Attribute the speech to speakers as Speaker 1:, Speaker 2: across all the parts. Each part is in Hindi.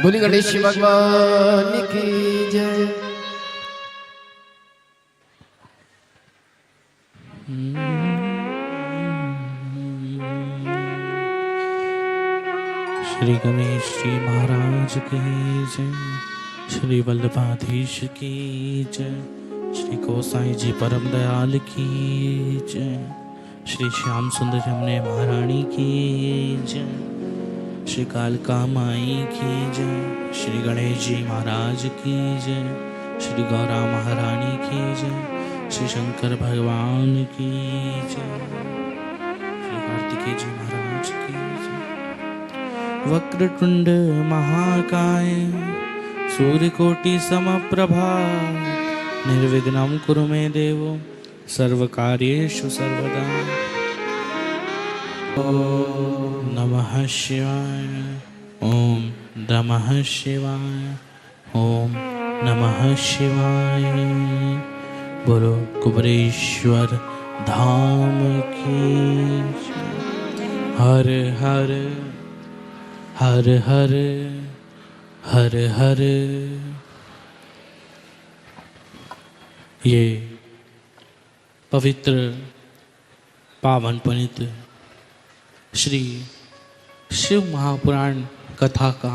Speaker 1: बोली गणेश भगवान की जय।
Speaker 2: श्री गणेश जी महाराज की जय। श्री वल्लभाधीश की जय। श्री गोसाई जी परम दयाल की जय। श्री श्याम सुंदर जमुने महारानी की जय। श्री कालका माई की जय। श्री गणेश जी महाराज की जय। श्री गौरा महारानी की जय। श्री शंकर भगवान की जय। श्री कार्तिकेय जी महाराज की जय। वक्रतुंड महाकाय सूर्यकोटि समप्रभा निर्विघ्नं कुरु मे देव सर्वकार्येषु सर्वदा। ओम नमः शिवाय। ओम नमः शिवाय। ओम नमः शिवाय। बोलो कुबरेश्वर धाम की जय। हर हर हर हर हर हर। ये पवित्र पावन पुनीत श्री शिव महापुराण कथा का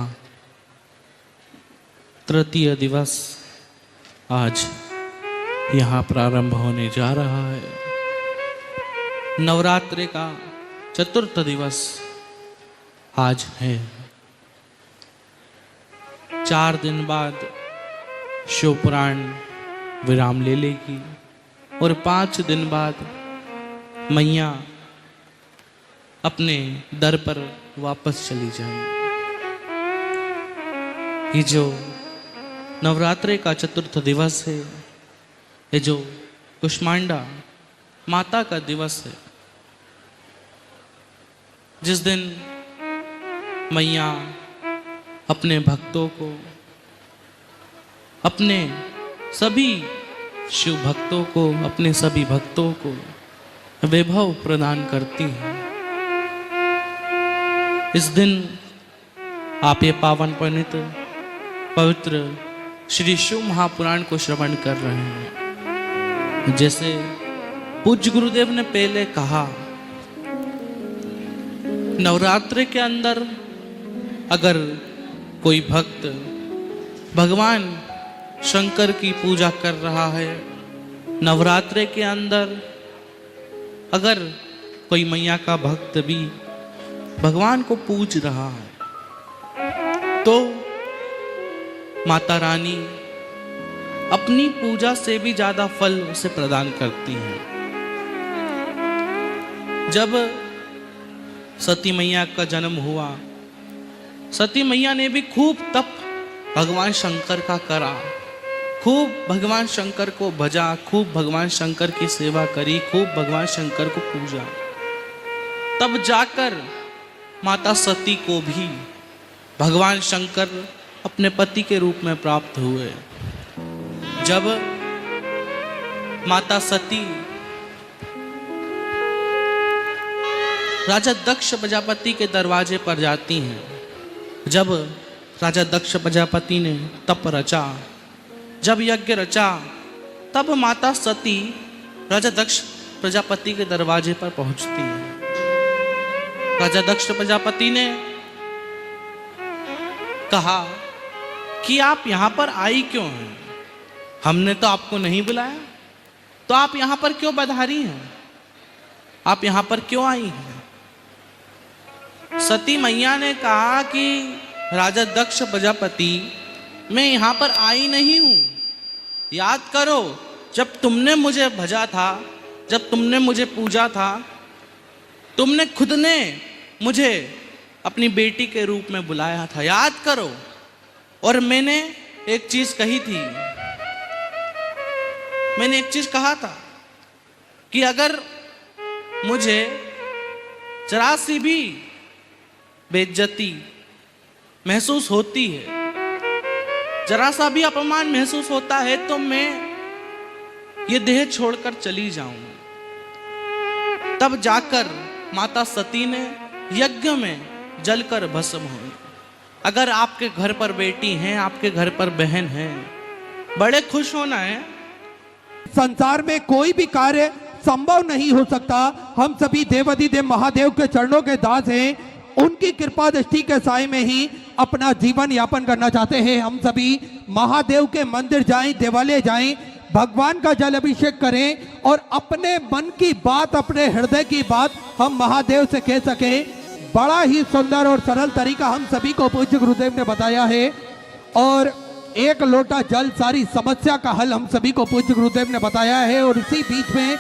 Speaker 2: तृतीय दिवस आज यहाँ प्रारंभ होने जा रहा है। नवरात्रि का चतुर्थ दिवस आज है। 4 दिन बाद शिव पुराण विराम ले लेगी और 5 दिन बाद मैया अपने दर पर वापस चली जाएंगी। ये जो नवरात्रि का चतुर्थ दिवस है, ये जो कुष्मांडा माता का दिवस है, जिस दिन मैया अपने भक्तों को, अपने सभी शिव भक्तों को, अपने सभी भक्तों को वैभव प्रदान करती हैं। इस दिन आप ये पावन पवित्र श्री शिव महापुराण को श्रवण कर रहे हैं। जैसे पूज्य गुरुदेव ने पहले कहा, नवरात्रि के अंदर अगर कोई भक्त भगवान शंकर की पूजा कर रहा है, नवरात्रि के अंदर अगर कोई मैया का भक्त भी भगवान को पूज रहा है, तो माता रानी अपनी पूजा से भी ज्यादा फल उसे प्रदान करती हैं। जब सती मैया का जन्म हुआ, सती मैया ने भी खूब तप भगवान शंकर का करा, खूब भगवान शंकर को भजा, खूब भगवान शंकर की सेवा करी, खूब भगवान शंकर को पूजा। तब जाकर माता सती को भी भगवान शंकर अपने पति के रूप में प्राप्त हुए। जब माता सती राजा दक्ष प्रजापति के दरवाजे पर जाती हैं, जब राजा दक्ष प्रजापति ने तप रचा, जब यज्ञ रचा, तब माता सती राजा दक्ष प्रजापति के दरवाजे पर पहुंचती हैं। राजा दक्ष प्रजापति ने कहा कि आप यहां पर आई क्यों हैं? हमने तो आपको नहीं बुलाया, तो आप यहां पर क्यों पधारी हैं? आप यहां पर क्यों आई हैं? सती मैया ने कहा कि राजा दक्ष प्रजापति, मैं यहां पर आई नहीं हूं। याद करो, जब तुमने मुझे भजा था, जब तुमने मुझे पूजा था, तुमने खुद ने मुझे अपनी बेटी के रूप में बुलाया था, याद करो। और मैंने एक चीज कही थी, मैंने एक चीज कहा था कि अगर मुझे जरा सी भी बेइज्जती महसूस होती है, जरा सा भी अपमान महसूस होता है, तो मैं ये देह छोड़कर चली जाऊंगी। तब जाकर माता सती ने यज्ञ में जलकर भस्म हुई। अगर आपके घर पर बेटी हैं, आपके घर पर बहन हैं, बड़े खुश होना है।
Speaker 3: संसार में कोई भी कार्य संभव नहीं हो सकता। हम सभी देवाधिदेव महादेव के चरणों के दास हैं। उनकी कृपा दृष्टि के साय में ही अपना जीवन यापन करना चाहते हैं। हम सभी महादेव के मंदिर जाएं, देवालय जाएं, भगवान का जल अभिषेक करें और अपने मन की बात, अपने हृदय की बात हम महादेव से कह सकें। बड़ा ही सुंदर और सरल तरीका हम सभी को पूज्य गुरुदेव ने बताया है और एक लोटा जल सारी समस्या का हल हम सभी को पूज्य गुरुदेव ने बताया है। और इसी बीच में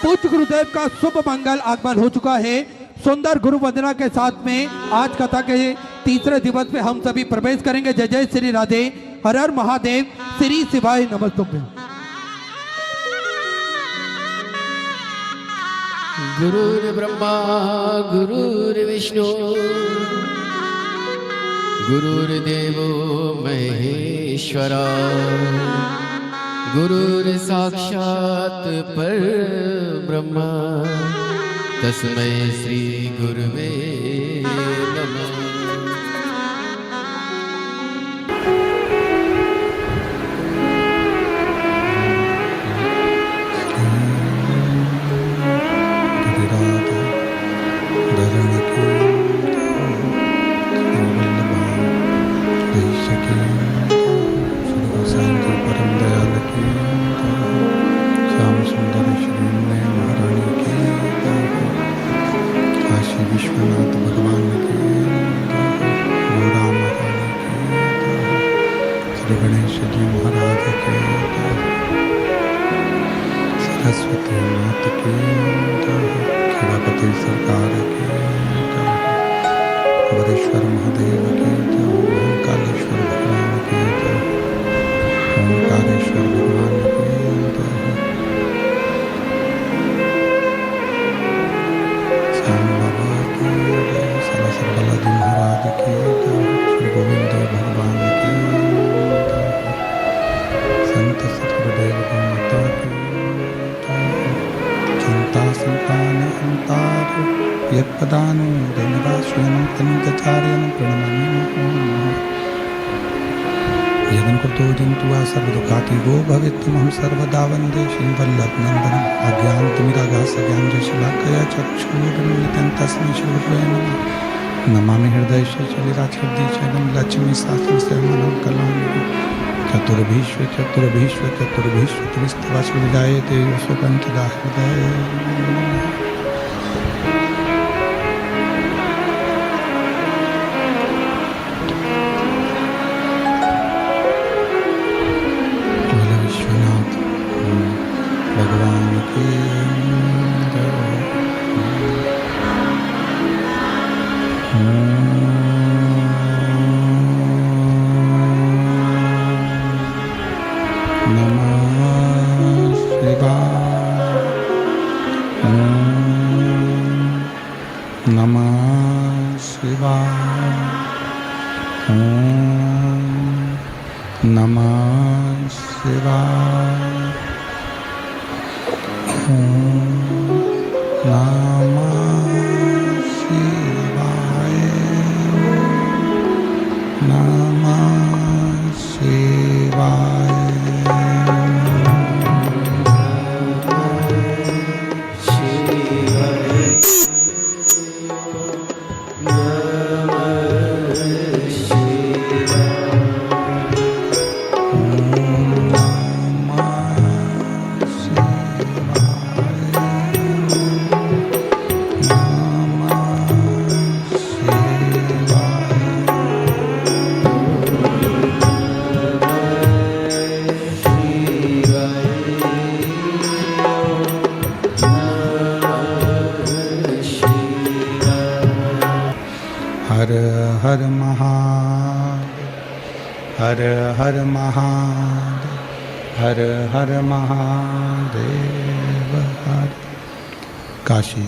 Speaker 3: पूज्य गुरुदेव का शुभ मंगल आगमन हो चुका है। सुंदर गुरु वंदना के साथ में आज कथा के तीसरे दिवस में हम सभी प्रवेश करेंगे। जय जय श्री राधे, हर हर महादेव, श्री शिवाय नमस्तुभ्यं।
Speaker 1: गुरुर्ब्रह्मा गुरुर्विष्णु गुरुर्देवो महेश्वरा गुरुर्साक्षात् परब्रह्म तस्मै श्री गुरुवे नमः।
Speaker 4: विश्वनाथ भगवान की गौरा महारानी की, श्री गणेश जी महाराज की, सरस्वती माता की, खिड़ापति सरकार की, वरेश्वर महादेव की, ओंकारेश्वर भगवान की, ओंकारेश्वर भगवान की, बालाजी महाराज की, श्री गोविंद भगवान की, संत सतगुरुदेव माता की, चिंता संतान अंतार यत्पदानु दैनदाश्रयं तनुजाचार्यं प्रणमामि। यदि कृतो जन्तु सर्वदुःखाति गो भवेत्तमहं सर्वदा वन्दे श्रीवल्लभनन्दनम्। अज्ञानतिमिरागास ज्ञानजशलाकया चक्षुरुन्मिलितं तस्मै श्रीगुरवे नमः। नमामि हृदय शैलराजहृदयशैलं लक्ष्मी शास्त्रशैलं कलामि। चतुर्भीष्व चतुर्भीष्व चतुर्भीष्व त्रिस्तवश्व विजायते सुपञ्चदा हृदय। विश्वनाथ भगवान की नमः शिवाय, नमः शिवाय, नमः शिवाय, नमः शिवाय। हर हर महादेव, हर हर महादेव, हर हर महादेव। हर काशी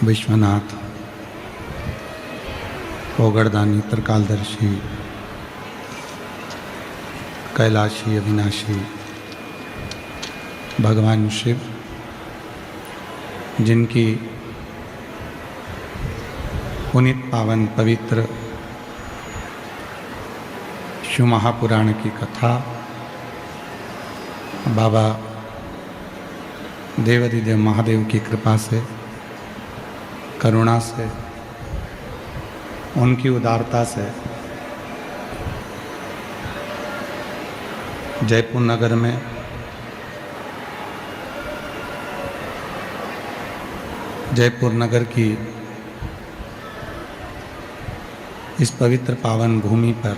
Speaker 4: विश्वनाथ ओगड़दानी त्रिकालदर्शी कैलाशी अविनाशी भगवान शिव, पुनीत पावन पवित्र शिव महापुराण की कथा बाबा देवाधिदेव महादेव की कृपा से, करुणा से, उनकी उदारता से जयपुर नगर में जयपुर नगर की इस पवित्र पावन भूमि पर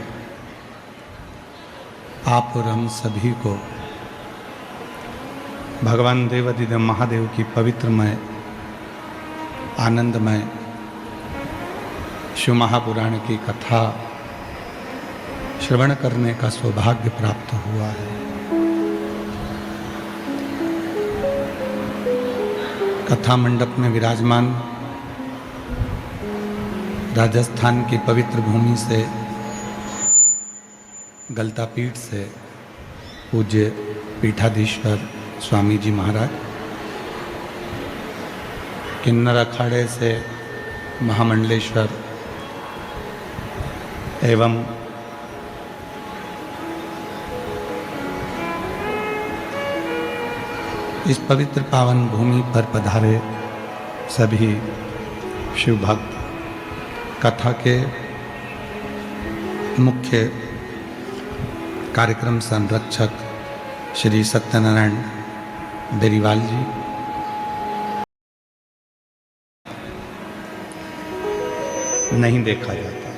Speaker 4: आप और हम सभी को भगवान देवाधिदेव महादेव की पवित्रमय आनंदमय शिव महापुराण की कथा श्रवण करने का सौभाग्य प्राप्त हुआ है। कथा मंडप में विराजमान राजस्थान की पवित्र भूमि से, गलता पीठ से पूज्य पीठाधीश्वर स्वामी जी महाराज, किन्नर अखाड़े से महामंडलेश्वर एवं इस पवित्र पावन भूमि पर पधारे सभी शिव भक्त, कथा के मुख्य कार्यक्रम संरक्षक श्री सत्यनारायण बेरीवाल जी, नहीं देखा जाता।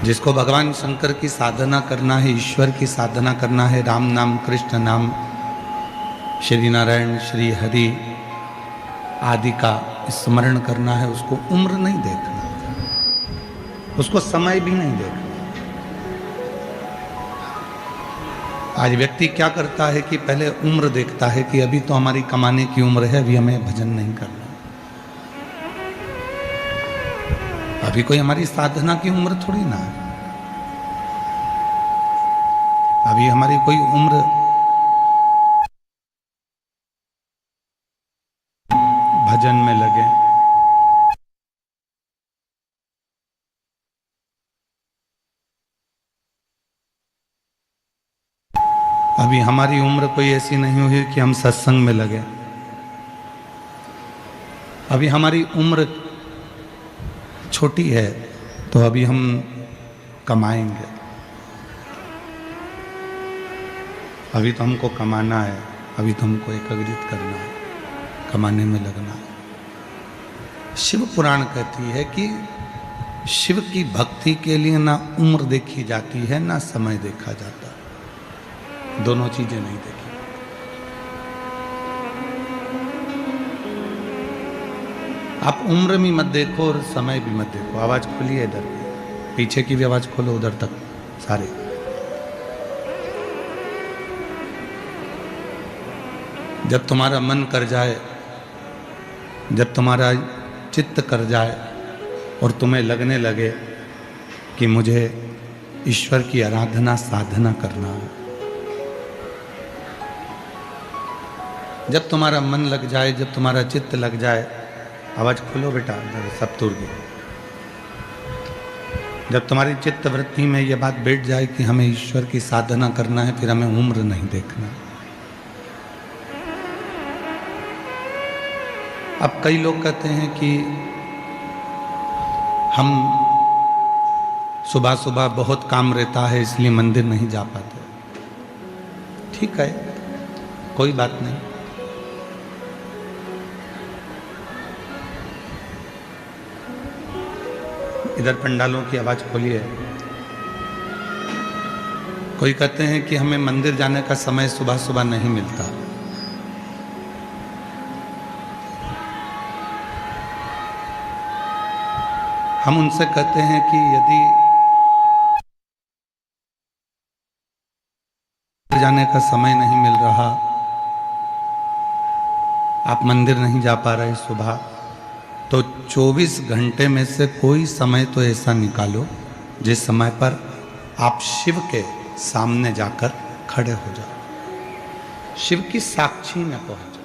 Speaker 4: जिसको भगवान शंकर की साधना करना है, ईश्वर की साधना करना है, राम नाम, कृष्ण नाम, श्री नारायण, श्री हरि आदि का स्मरण करना है, उसको उम्र नहीं देखना, उसको समय भी नहीं देखना। आज व्यक्ति क्या करता है कि पहले उम्र देखता है कि अभी तो हमारी कमाने की उम्र है, अभी हमें भजन नहीं करना, अभी कोई हमारी साधना की उम्र थोड़ी ना है, अभी हमारी कोई उम्र भजन में लगे। अभी हमारी उम्र कोई ऐसी नहीं हुई कि हम सत्संग में लगे, अभी हमारी उम्र छोटी है तो अभी हम कमाएंगे, अभी तो हमको कमाना है, अभी तो हमको एकाग्रित करना है, कमाने में लगना है। शिव पुराण कहती है कि शिव की भक्ति के लिए ना उम्र देखी जाती है ना समय देखा जाता, दोनों चीजें नहीं देखी। आप उम्र भी मत देखो और समय भी मत देखो। आवाज खोलिए, इधर पीछे की भी आवाज खोलो, उधर तक सारे। जब तुम्हारा मन कर जाए, जब तुम्हारा चित्त कर जाए और तुम्हें लगने लगे कि मुझे ईश्वर की आराधना साधना करना है, जब तुम्हारा मन लग जाए, जब तुम्हारा चित्त लग जाए, आवाज खोलो बेटा, सब तुर गई। जब तुम्हारी चित्त वृत्ति में यह बात बैठ जाए कि हमें ईश्वर की साधना करना है, फिर हमें उम्र नहीं देखना। अब कई लोग कहते हैं कि हम सुबह सुबह बहुत काम रहता है इसलिए मंदिर नहीं जा पाते। ठीक है, कोई बात नहीं। इधर पंडालों की आवाज खोलिए। कोई कहते हैं कि हमें मंदिर जाने का समय सुबह सुबह नहीं मिलता। हम उनसे कहते हैं कि यदि जाने का समय नहीं मिल रहा, आप मंदिर नहीं जा पा रहे सुबह, तो 24 घंटे में से कोई समय तो ऐसा निकालो जिस समय पर आप शिव के सामने जाकर खड़े हो जाओ, शिव की साक्षी में पहुंच जाओ।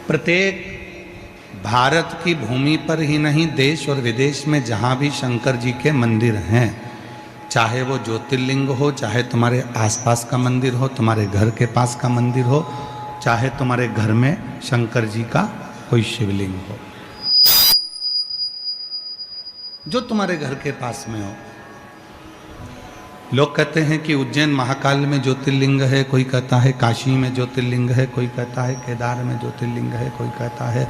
Speaker 4: प्रत्येक भारत की भूमि पर ही नहीं, देश और विदेश में जहाँ भी शंकर जी के मंदिर हैं, चाहे वो ज्योतिर्लिंग हो, चाहे तुम्हारे आसपास का मंदिर हो, तुम्हारे घर के पास का मंदिर हो, चाहे तुम्हारे घर में शंकर जी का कोई शिवलिंग हो, जो तुम्हारे घर के पास में हो। लोग कहते हैं कि उज्जैन महाकाल में ज्योतिर्लिंग है, कोई कहता है काशी में ज्योतिर्लिंग है, कोई कहता है केदार में ज्योतिर्लिंग है, कोई कहता है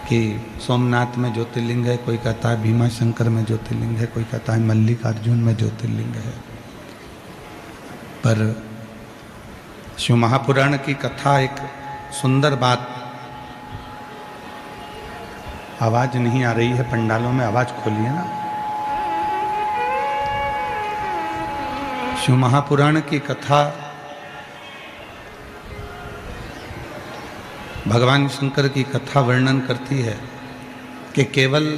Speaker 4: कि सोमनाथ में ज्योतिर्लिंग है, कोई कहता है भीमा शंकर में ज्योतिर्लिंग है, कोई कहता है मल्लिकार्जुन में ज्योतिर्लिंग है। पर शिव महापुराण की कथा एक सुंदर बात, आवाज नहीं आ रही है पंडालों में, आवाज खोलिए ना। शिव महापुराण की कथा भगवान शंकर की कथा वर्णन करती है कि केवल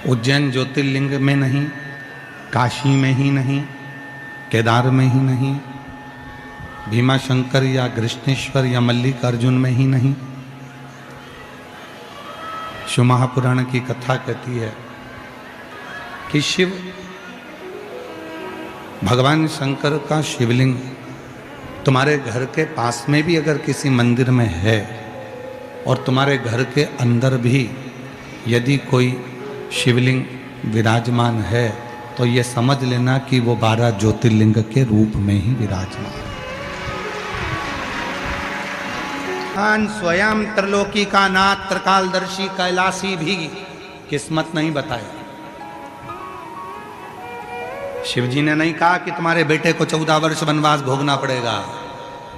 Speaker 4: उज्जैन ज्योतिर्लिंग में नहीं, काशी में ही नहीं, केदार में ही नहीं, भीमा शंकर या कृष्णेश्वर या मल्लिकार्जुन में ही नहीं, शिव महापुराण की कथा कहती है कि शिव भगवान शंकर का शिवलिंग तुम्हारे घर के पास में भी अगर किसी मंदिर में है और तुम्हारे घर के अंदर भी यदि कोई शिवलिंग विराजमान है, तो ये समझ लेना कि वो 12 ज्योतिर्लिंग के रूप में ही विराजमान है। स्वयं त्रिलोकी का नाथ त्रिकालदर्शी कैलाशी भी किस्मत नहीं बताए। शिव जी ने नहीं कहा कि तुम्हारे बेटे को 14 वर्ष वनवास भोगना पड़ेगा।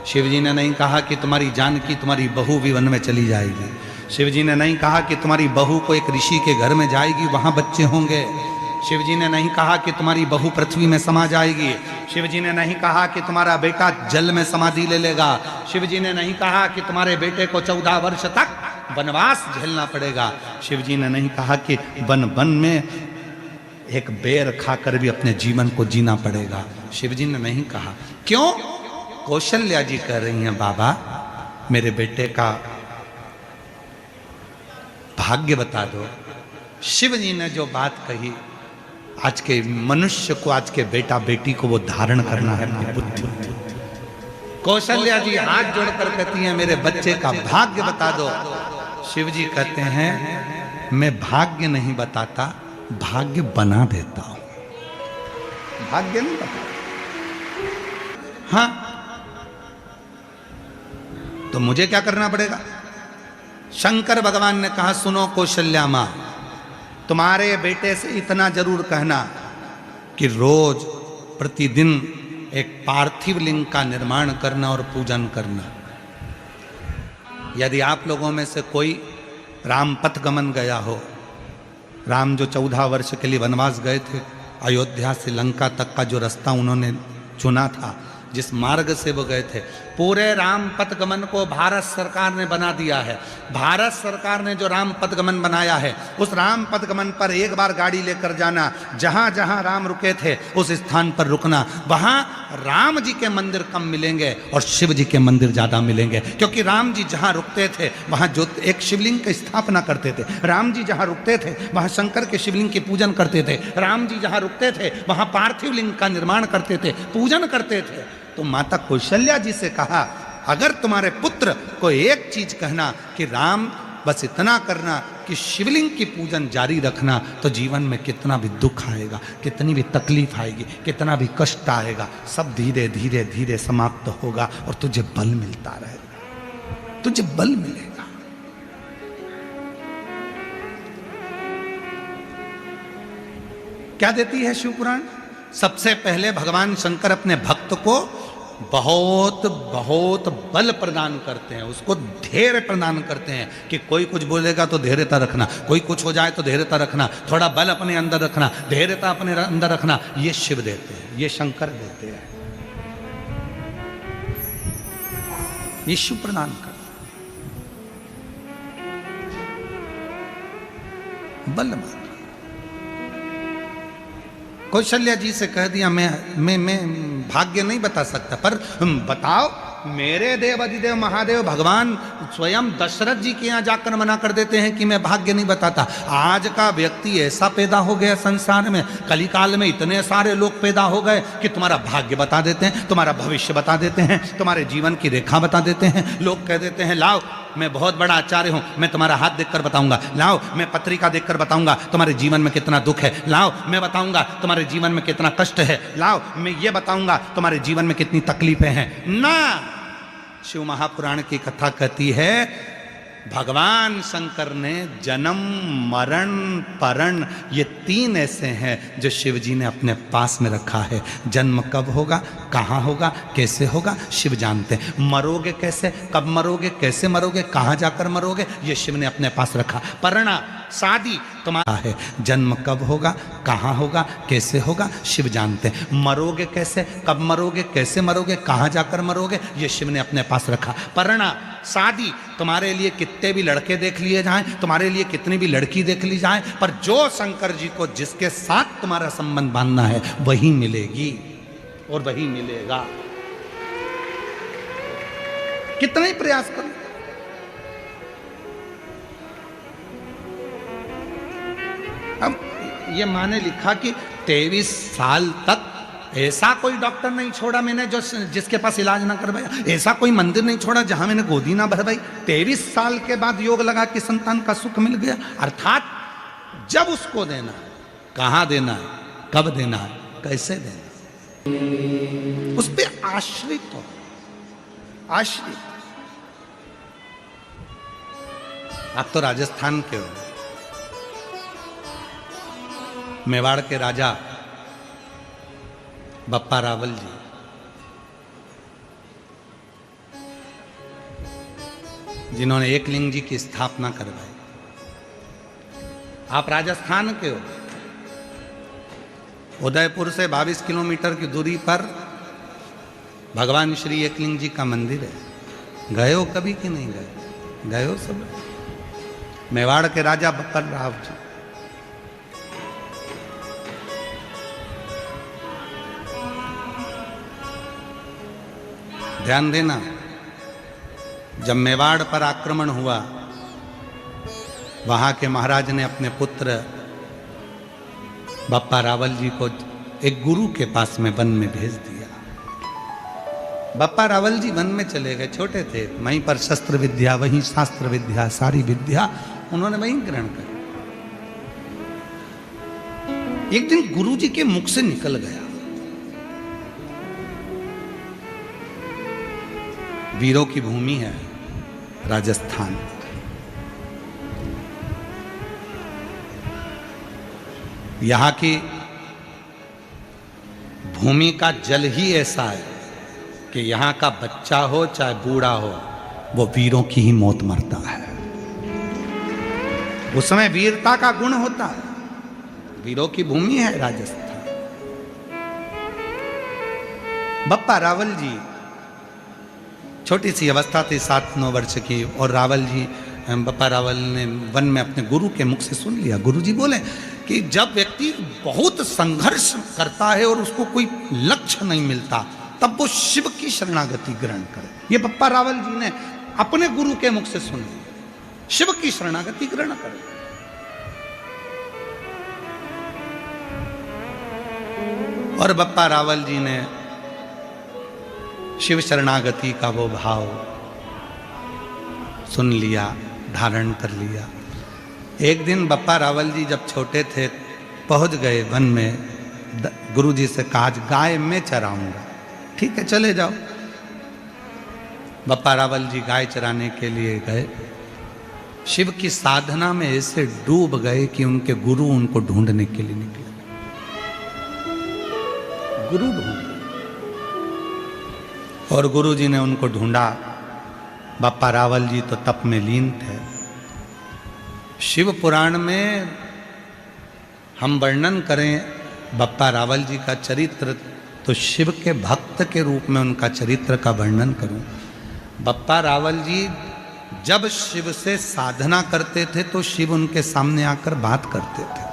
Speaker 4: शिव जी ने नहीं कहा कि तुम्हारी जानकी, तुम्हारी बहू भी वन में चली जाएगी। शिव जी ने नहीं कहा कि तुम्हारी बहू को एक ऋषि के घर में जाएगी, वहां बच्चे होंगे। शिव जी ने नहीं कहा कि तुम्हारी बहू पृथ्वी में समा जाएगी। शिव जी ने नहीं कहा कि तुम्हारा बेटा जल में समाधि ले लेगा। शिव जी ने नहीं कहा कि तुम्हारे बेटे को 14 वर्ष तक वनवास झेलना पड़ेगा। शिव जी ने नहीं कहा कि वन में एक बेर खाकर भी अपने जीवन को जीना पड़ेगा। शिव जी ने नहीं कहा। क्यों? कौशल्या जी कह रही हैं, बाबा मेरे बेटे का भाग्य बता दो। शिव जी ने जो बात कही, आज के मनुष्य को, आज के बेटा बेटी को वो धारण करना है अपनी बुद्धि। कौशल्या जी हाथ जोड़कर कहती हैं, मेरे बच्चे का भाग्य बता दो। शिव जी कहते हैं, मैं भाग्य नहीं बताता, भाग्य बना देता हूं। भाग्य नहीं बता। हाँ, तो मुझे क्या करना पड़ेगा? शंकर भगवान ने कहा, सुनो कौशल्या मां, तुम्हारे बेटे से इतना जरूर कहना कि रोज प्रतिदिन एक पार्थिव लिंग का निर्माण करना और पूजन करना। यदि आप लोगों में से कोई राम पथ गमन गया हो, राम जो 14 वर्ष के लिए वनवास गए थे, अयोध्या से लंका तक का जो रास्ता उन्होंने चुना था, जिस मार्ग से वो गए थे, पूरे राम पथगमन को भारत सरकार ने बना दिया है। भारत सरकार ने जो राम पथगमन बनाया है, उस राम पथगमन पर एक बार गाड़ी लेकर जाना, जहां जहां राम रुके थे उस स्थान पर रुकना। वहां राम जी के मंदिर कम मिलेंगे और शिव जी के मंदिर ज्यादा मिलेंगे, क्योंकि राम जी जहां रुकते थे वहां जो एक शिवलिंग की स्थापना करते थे। राम जी जहां रुकते थे वहां शंकर के शिवलिंग की पूजन करते थे। राम जी जहां रुकते थे वहां पार्थिव लिंग का निर्माण करते थे, पूजन करते थे। तो माता कौशल्या जी से कहा, अगर तुम्हारे पुत्र को एक चीज कहना कि राम बस इतना करना कि शिवलिंग की पूजन जारी रखना, तो जीवन में कितना भी दुख आएगा, कितनी भी तकलीफ आएगी, कितना भी कष्ट आएगा, सब धीरे धीरे धीरे समाप्त होगा और तुझे बल मिलता रहेगा, तुझे बल मिलेगा। क्या देती है शिव पुराण? सबसे पहले भगवान शंकर अपने भक्त को बहुत बहुत बल प्रदान करते हैं, उसको धैर्य प्रदान करते हैं कि कोई कुछ बोलेगा तो धैर्यता रखना, कोई कुछ हो जाए तो धैर्यता रखना, थोड़ा बल अपने अंदर रखना, धैर्यता अपने अंदर रखना। ये शिव देते हैं, ये शंकर देते हैं, ये शिव प्रदान करते बल मात्र। कौशल्या जी से कह दिया, मैं भाग्य नहीं बता सकता, पर बताओ मेरे देव अधिदेव महादेव भगवान स्वयं दशरथ जी के यहाँ जाकर मना कर देते हैं कि मैं भाग्य नहीं बताता। आज का व्यक्ति ऐसा पैदा हो गया संसार में, कली काल में इतने सारे लोग पैदा हो गए कि तुम्हारा भाग्य बता देते हैं, तुम्हारा भविष्य बता देते हैं, तुम्हारे जीवन की रेखा बता देते हैं। लोग कह देते हैं लाओ मैं बहुत बड़ा आचार्य हूं, मैं तुम्हारा हाथ देखकर बताऊंगा, लाओ मैं पत्रिका देखकर बताऊंगा तुम्हारे जीवन में कितना दुख है, लाओ मैं बताऊंगा तुम्हारे जीवन में कितना कष्ट है, लाओ मैं ये बताऊंगा तुम्हारे जीवन में कितनी तकलीफें हैं। ना, शिव महापुराण की कथा कहती है भगवान शंकर ने जन्म मरण परण ये 3 ऐसे हैं जो शिव जी ने अपने पास में रखा है। जन्म कब होगा, कहाँ होगा, कैसे होगा, शिव जानते हैं। मरोगे कैसे, कब मरोगे, कैसे मरोगे, कहाँ जाकर मरोगे, ये शिव ने अपने पास रखा। परणा शादी तुम्हारा है, जन्म कब होगा, कहाँ होगा, कैसे होगा, शिव जानते हैं। मरोगे कैसे, कब मरोगे, कैसे मरोगे, कहाँ जाकर मरोगे, ये शिव ने अपने पास रखा। परणा शादी तुम्हारे लिए कितने भी लड़के देख लिए जाएं, तुम्हारे लिए कितनी भी लड़की देख ली जाए, पर जो शंकर जी को जिसके साथ तुम्हारा संबंध बांधना है वही मिलेगी और वही मिलेगा। कितना ही प्रयास करो। अब ये माँ ने लिखा कि 23 साल तक ऐसा कोई डॉक्टर नहीं छोड़ा मैंने जो जिसके पास इलाज ना करवाया, ऐसा कोई मंदिर नहीं छोड़ा जहां मैंने गोदी ना भरवाई। 23 साल के बाद योग लगा कि संतान का सुख मिल गया। अर्थात जब उसको देना, कहां देना है, कब देना है, कैसे देना, उस पर आश्रित हो। आश्रित आप तो राजस्थान के हो, मेवाड़ के राजा बप्पा रावल जी, जिन्होंने एकलिंग जी की स्थापना करवाई। आप राजस्थान के हो, उदयपुर से 22 किलोमीटर की दूरी पर भगवान श्री एकलिंग जी का मंदिर है। गए हो कभी कि नहीं गए? गए हो सब? मेवाड़ के राजा बप्पा राव जी, ध्यान देना, जब मेवाड़ पर आक्रमण हुआ, वहां के महाराज ने अपने पुत्र बप्पा रावल जी को एक गुरु के पास में वन में भेज दिया। बप्पा रावल जी वन में चले गए, छोटे थे, वहीं पर शस्त्र विद्या, वहीं शास्त्र विद्या, सारी विद्या उन्होंने वहीं ग्रहण करी। एक दिन गुरु जी के मुख से निकल गया, वीरों की भूमि है राजस्थान, यहां की भूमि का जल ही ऐसा है कि यहां का बच्चा हो चाहे बूढ़ा हो, वो वीरों की ही मौत मरता है। उसमें वीरता का गुण होता है। वीरों की भूमि है राजस्थान। बप्पा रावल जी छोटी सी अवस्था थी, 7-9 वर्ष की, और रावल जी, बप्पा रावल ने वन में अपने गुरु के मुख से सुन लिया। गुरु जी बोले कि जब व्यक्ति बहुत संघर्ष करता है और उसको कोई लक्ष्य नहीं मिलता, तब वो शिव की शरणागति ग्रहण करे। ये बप्पा रावल जी ने अपने गुरु के मुख से सुन लिया, शिव की शरणागति ग्रहण करे। और बप्पा रावल जी ने शिव शरणागति का वो भाव सुन लिया, धारण कर लिया। एक दिन बप्पा रावल जी जब छोटे थे, पहुंच गए वन में, गुरु जी से कहा गाय मैं चराऊंगा। ठीक है चले जाओ। बप्पा रावल जी गाय चराने के लिए गए, शिव की साधना में ऐसे डूब गए कि उनके गुरु उनको ढूंढने के लिए निकले। गुरु ढूंढ, और गुरु जी ने उनको ढूंढा। बप्पा रावल जी तो तप में लीन थे। शिव पुराण में हम वर्णन करें बप्पा रावल जी का चरित्र, तो शिव के भक्त के रूप में उनका चरित्र का वर्णन करूं। बप्पा रावल जी जब शिव से साधना करते थे तो शिव उनके सामने आकर बात करते थे।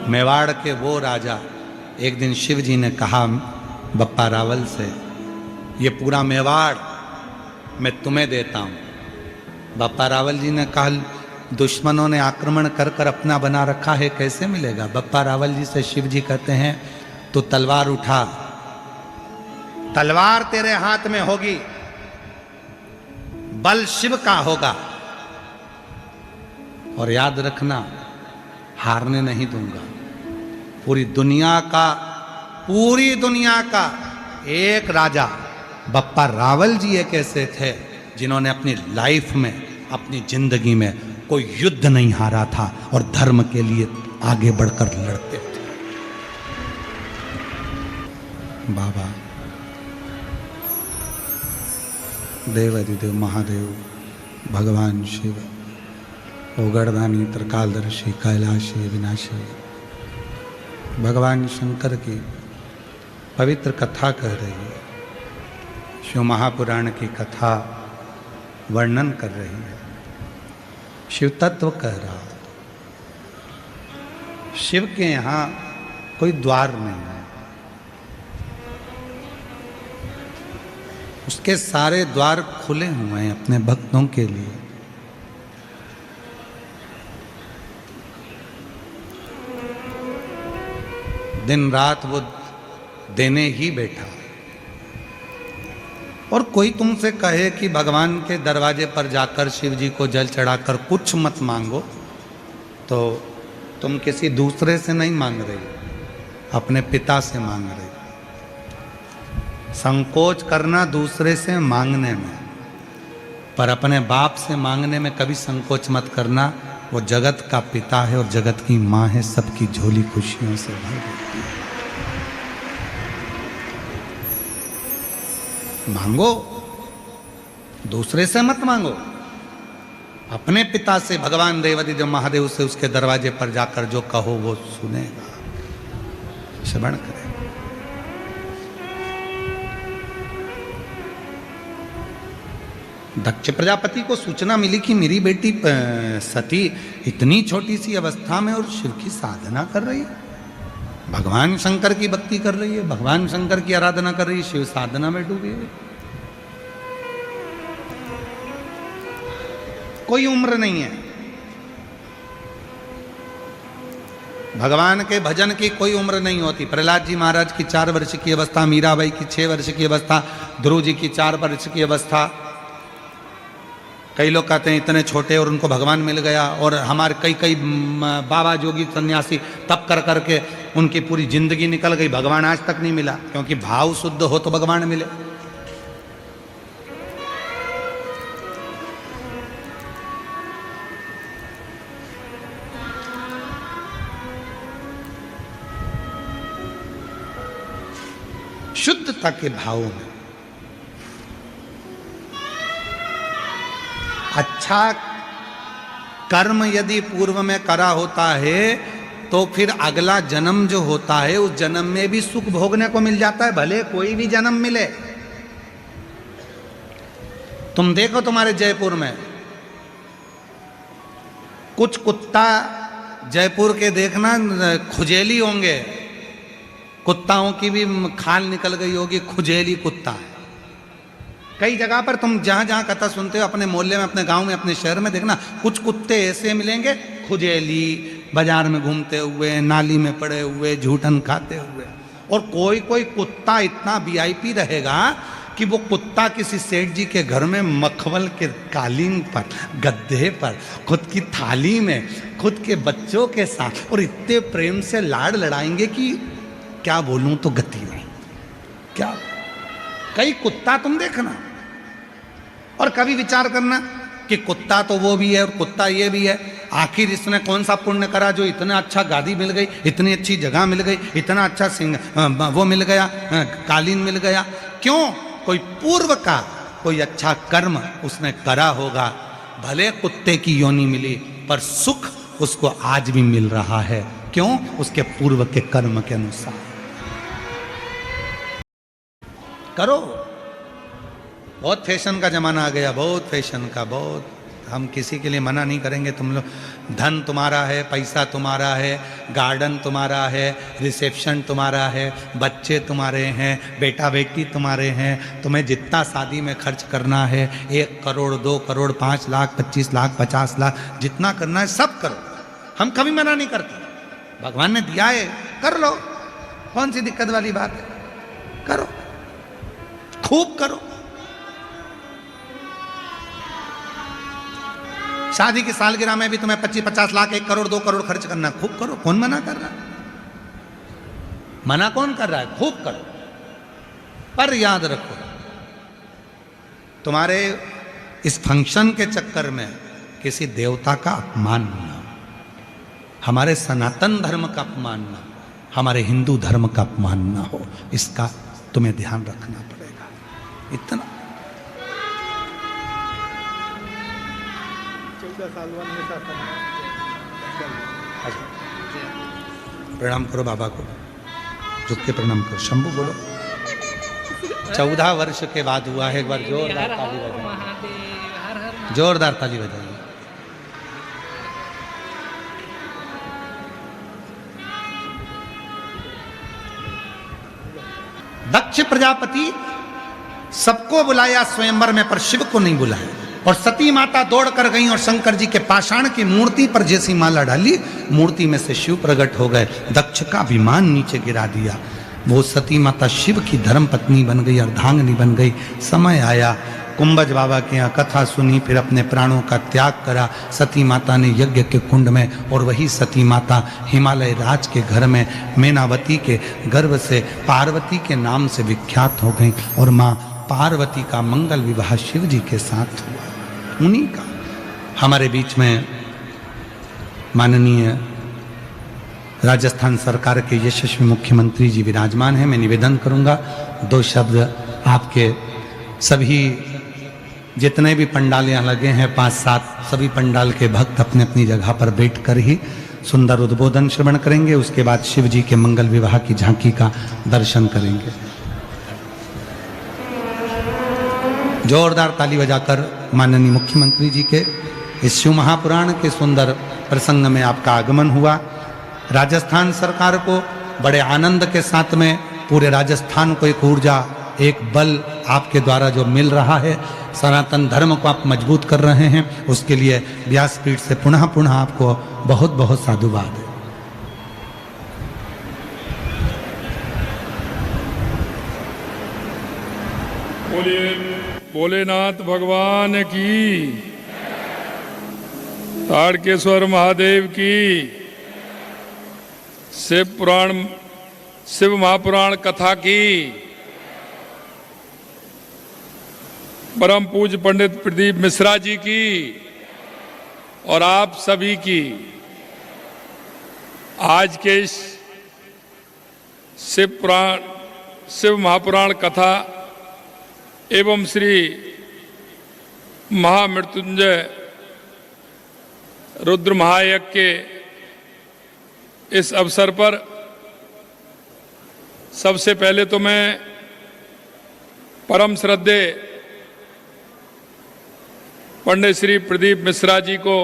Speaker 4: मेवाड़ के वो राजा एक दिन शिव जी ने कहा बप्पा रावल से, ये पूरा मेवाड़ मैं तुम्हें देता हूं। बप्पा रावल जी ने कहा, दुश्मनों ने आक्रमण कर कर अपना बना रखा है, कैसे मिलेगा। बप्पा रावल जी से शिव जी कहते हैं, तो तलवार उठा, तलवार तेरे हाथ में होगी, बल शिव का होगा, और याद रखना हारने नहीं दूंगा। पूरी दुनिया का एक राजा बप्पा रावल जी एक ऐसे थे जिन्होंने अपनी लाइफ में, अपनी जिंदगी में कोई युद्ध नहीं हारा था और धर्म के लिए आगे बढ़कर लड़ते थे। बाबा देवाधिदेव महादेव भगवान शिव, ओगड़दानी त्रिकालदर्शी कैलाशी विनाशी, भगवान शंकर की पवित्र कथा कह रही है, शिव महापुराण की कथा वर्णन कर रही है, शिव तत्व कह रहा है। शिव के यहाँ कोई द्वार नहीं है, उसके सारे द्वार खुले हुए हैं अपने भक्तों के लिए। दिन रात वो देने ही बैठा। और कोई तुमसे कहे कि भगवान के दरवाजे पर जाकर शिव जी को जल चढ़ाकर कुछ मत मांगो, तो तुम किसी दूसरे से नहीं मांग रही, अपने पिता से मांग रही। संकोच करना दूसरे से मांगने में, पर अपने बाप से मांगने में कभी संकोच मत करना। वो जगत का पिता है और जगत की माँ है, सबकी झोली खुशियों से भर देती है। मांगो, दूसरे से मत मांगो, अपने पिता से, भगवान देवाधिदेव महादेव से, उसके दरवाजे पर जाकर जो कहो वो सुनेगा, श्रवण करेगा। दक्ष प्रजापति को सूचना मिली कि मेरी बेटी सती इतनी छोटी सी अवस्था में और शिव की साधना कर रही है, भगवान शंकर की भक्ति कर रही है, भगवान शंकर की आराधना कर रही है, शिव साधना में डूबी है। कोई उम्र नहीं है, भगवान के भजन की कोई उम्र नहीं होती। प्रहलाद जी महाराज की 4 वर्ष की अवस्था, मीराबाई की 6 वर्ष की अवस्था, ध्रुव जी की 4 वर्ष की अवस्था। कई लोग कहते हैं इतने छोटे और उनको भगवान मिल गया, और हमारे कई बाबा जोगी सन्यासी तप कर करके उनकी पूरी जिंदगी निकल गई, भगवान आज तक नहीं मिला। क्योंकि भाव शुद्ध हो तो भगवान मिले। शुद्धता के भावों में अच्छा कर्म यदि पूर्व में करा होता है तो फिर अगला जन्म जो होता है उस जन्म में भी सुख भोगने को मिल जाता है, भले कोई भी जन्म मिले। तुम देखो तुम्हारे जयपुर में कुछ कुत्ता, जयपुर के देखना खुजेली होंगे, कुत्ताओं की भी खाल निकल गई होगी, खुजेली कुत्ता है। कई जगह पर तुम जहां जहां कथा सुनते हो, अपने मोहल्ले में, अपने गांव में, अपने शहर में देखना, कुछ कुत्ते ऐसे मिलेंगे खुजेली, बाजार में घूमते हुए, नाली में पड़े हुए, झूठन खाते हुए। और कोई कोई कुत्ता इतना वीआईपी रहेगा कि वो कुत्ता किसी सेठ जी के घर में मखमल के कालीन पर, गद्दे पर, खुद की थाली में, खुद के बच्चों के साथ, और इतने प्रेम से लाड़ लड़ाएंगे कि क्या बोलूं तो गति नहीं। क्या कई कुत्ता तुम देखना, और कभी विचार करना कि कुत्ता तो वो भी है और कुत्ता ये भी है, आखिर इसने कौन सा पुण्य करा जो इतना अच्छा गादी मिल गई, इतनी अच्छी जगह मिल गई, इतना अच्छा सिंह वो मिल गया, कालीन मिल गया। क्यों? कोई पूर्व का कोई अच्छा कर्म उसने करा होगा। भले कुत्ते की योनि मिली पर सुख उसको आज भी मिल रहा है। क्यों? उसके पूर्व के कर्म के अनुसार। करो, बहुत फैशन का जमाना आ गया, बहुत फैशन का, बहुत हम किसी के लिए मना नहीं करेंगे। तुम लोग, धन तुम्हारा है, पैसा तुम्हारा है, गार्डन तुम्हारा है, रिसेप्शन तुम्हारा है, बच्चे तुम्हारे हैं, बेटा बेटी तुम्हारे हैं, तुम्हें जितना शादी में खर्च करना है, 1 करोड़ 2 करोड़ 5 लाख 25 लाख 50 लाख जितना करना है सब करो, हम कभी मना नहीं करते। भगवान ने दिया है, कर लो, कौन सी दिक्कत वाली बात है, करो, खूब करो। शादी की सालगिरह में भी तुम्हें 25-50 लाख 1 करोड़ 2 करोड़ खर्च करना, खूब करो, कौन मना कर रहा है? मना कौन कर रहा है? खूब करो। पर याद रखो, तुम्हारे इस फंक्शन के चक्कर में किसी देवता का अपमान ना हो, हमारे सनातन धर्म का अपमान ना हो, हमारे हिंदू धर्म का अपमान ना हो, इसका तुम्हें ध्यान रखना पड़ेगा। इतना
Speaker 5: 14 साल
Speaker 4: प्रणाम करो बाबा को, झुक के प्रणाम करो। शंभू बोलो। 14 वर्ष के बाद हुआ है। एक बार जोरदार ताली बजाइए, जोरदार ताली बजाइए। दक्ष प्रजापति सबको बुलाया स्वयंवर में, पर शिव को नहीं बुलाया। और सती माता दौड़ कर गई और शंकर जी के पाषाण की मूर्ति पर जैसी माला डाली, मूर्ति में से शिव प्रकट हो गए, दक्ष का विमान नीचे गिरा दिया। वो सती माता शिव की धर्म पत्नी बन गई, अर्धांगिनी बन गई। समय आया, कुंभज बाबा के यहाँ कथा सुनी, फिर अपने प्राणों का त्याग करा सती माता ने यज्ञ के कुंड में। और वही सती माता हिमालय राज के घर में मैनावती के गर्भ से पार्वती के नाम से विख्यात हो गई। और माँ पार्वती का मंगल विवाह शिव जी के साथ हुआ। उन्हीं का हमारे बीच में माननीय राजस्थान सरकार के यशस्वी मुख्यमंत्री जी विराजमान हैं। मैं निवेदन करूंगा 2 शब्द आपके सभी जितने भी पंडाल यहाँ लगे हैं 5-7 सभी पंडाल के भक्त अपने अपनी जगह पर बैठकर ही सुंदर उद्बोधन श्रवण करेंगे। उसके बाद शिव जी के मंगल विवाह की झांकी का दर्शन करेंगे। जोरदार ताली बजाकर माननीय मुख्यमंत्री जी के इस शिव महापुराण के सुंदर प्रसंग में आपका आगमन हुआ। राजस्थान सरकार को बड़े आनंद के साथ में पूरे राजस्थान को एक ऊर्जा, एक बल आपके द्वारा जो मिल रहा है, सनातन धर्म को आप मजबूत कर रहे हैं, उसके लिए व्यासपीठ से पुनः पुनः आपको बहुत बहुत साधुवाद है।
Speaker 6: बोलिए भोलेनाथ भगवान की, ताड़केश्वर महादेव की। शिव महापुराण कथा की परम पूज्य पंडित प्रदीप मिश्रा जी की और आप सभी की आज के इस शिव महापुराण कथा एवं श्री महामृत्युंजय रुद्र महायज्ञ के इस अवसर पर सबसे पहले तो मैं परम श्रद्धेय पंडित श्री प्रदीप मिश्रा जी को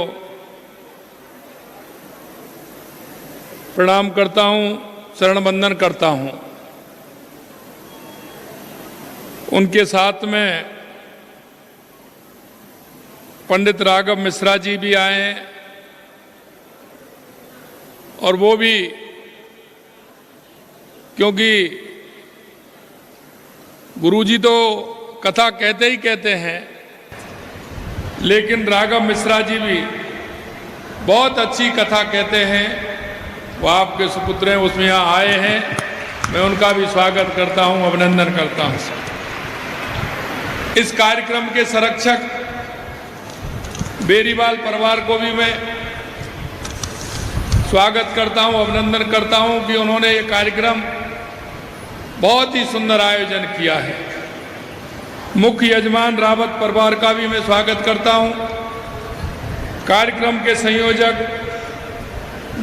Speaker 6: प्रणाम करता हूं, शरण वंदन करता हूं। उनके साथ में पंडित राघव मिश्रा जी भी आए हैं और वो भी, क्योंकि गुरुजी तो कथा कहते ही कहते हैं, लेकिन राघव मिश्रा जी भी बहुत अच्छी कथा कहते हैं। वो आपके सुपुत्र हैं, उसमें यहाँ आए हैं, मैं उनका भी स्वागत करता हूँ, अभिनंदन करता हूँ। इस कार्यक्रम के संरक्षक बेरीवाल परिवार को भी मैं स्वागत करता हूँ, अभिनंदन करता हूँ कि उन्होंने ये कार्यक्रम बहुत ही सुंदर आयोजन किया है। मुख्य यजमान रावत परिवार का भी मैं स्वागत करता हूँ। कार्यक्रम के संयोजक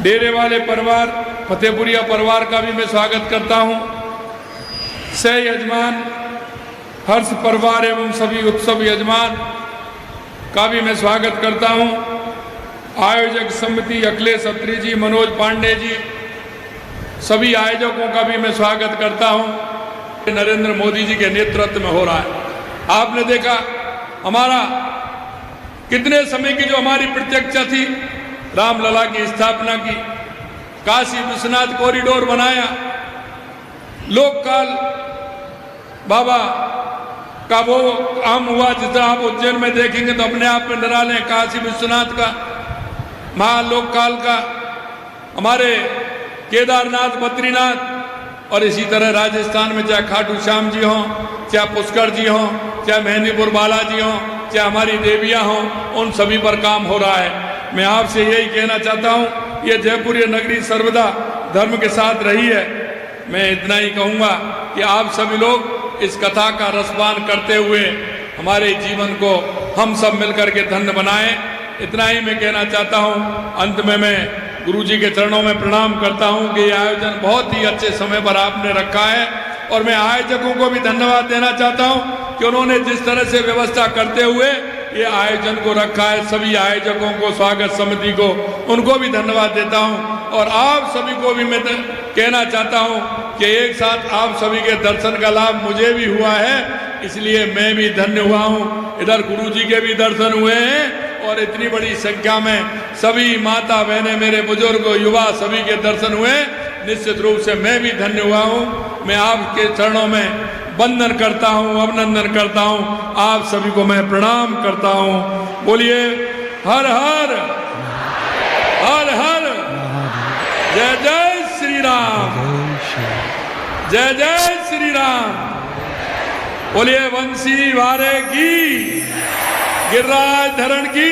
Speaker 6: डेरे वाले परिवार, फतेहपुरिया परिवार का भी मैं स्वागत करता हूँ। सह यजमान हर्ष परिवार एवं सभी उत्सव यजमान का भी मैं स्वागत करता हूं। आयोजक समिति अखिलेश अत्री जी, मनोज पांडे जी, सभी आयोजकों का भी मैं स्वागत करता हूं। नरेंद्र मोदी जी के नेतृत्व में हो रहा है। आपने देखा हमारा कितने समय की जो हमारी प्रत्यक्षा थी, रामलला की स्थापना की, काशी विश्वनाथ कॉरिडोर बनाया, लोककाल बाबा का वो काम हुआ जितना आप उज्जैन में देखेंगे तो अपने आप में निराले। काशी विश्वनाथ का, महालोककाल का, हमारे केदारनाथ, बद्रीनाथ, और इसी तरह राजस्थान में चाहे खाटू श्याम जी हों, चाहे पुष्कर जी हों, चाहे मेहंदीपुर बालाजी हों, चाहे हमारी देवियां हों, उन सभी पर काम हो रहा है। मैं आपसे यही कहना चाहता हूं, ये जयपुर ये नगरी सर्वदा धर्म के साथ रही है। मैं इतना ही कहूँगा कि आप सभी लोग इस कथा का रसपान करते हुए हमारे जीवन को हम सब मिलकर के धन्य बनाएं। इतना ही मैं कहना चाहता हूँ। अंत में मैं गुरु जी के चरणों में प्रणाम करता हूँ कि ये आयोजन बहुत ही अच्छे समय पर आपने रखा है, और मैं आयोजकों को भी धन्यवाद देना चाहता हूँ कि उन्होंने जिस तरह से व्यवस्था करते हुए ये आयोजन को रखा है। सभी आयोजकों को, स्वागत समिति को, उनको भी धन्यवाद देता हूँ। और आप सभी को भी मैं कहना चाहता हूँ कि एक साथ आप सभी के दर्शन का लाभ मुझे भी हुआ है, इसलिए मैं भी धन्य हुआ हूँ। इधर गुरु जी के भी दर्शन हुए हैं और इतनी बड़ी संख्या में सभी माता बहनें, मेरे बुजुर्ग, युवा, सभी के दर्शन हुए। निश्चित रूप से मैं भी धन्य हुआ हूँ। मैं आपके चरणों में वंदन करता हूँ, अभिनंदन करता हूँ। आप सभी को मैं प्रणाम करता हूँ। बोलिए हर हर हर हर, जय जय श्री राम, जय जय श्री राम। बोलिए वंशी वारे की, गिरिराज धरण की।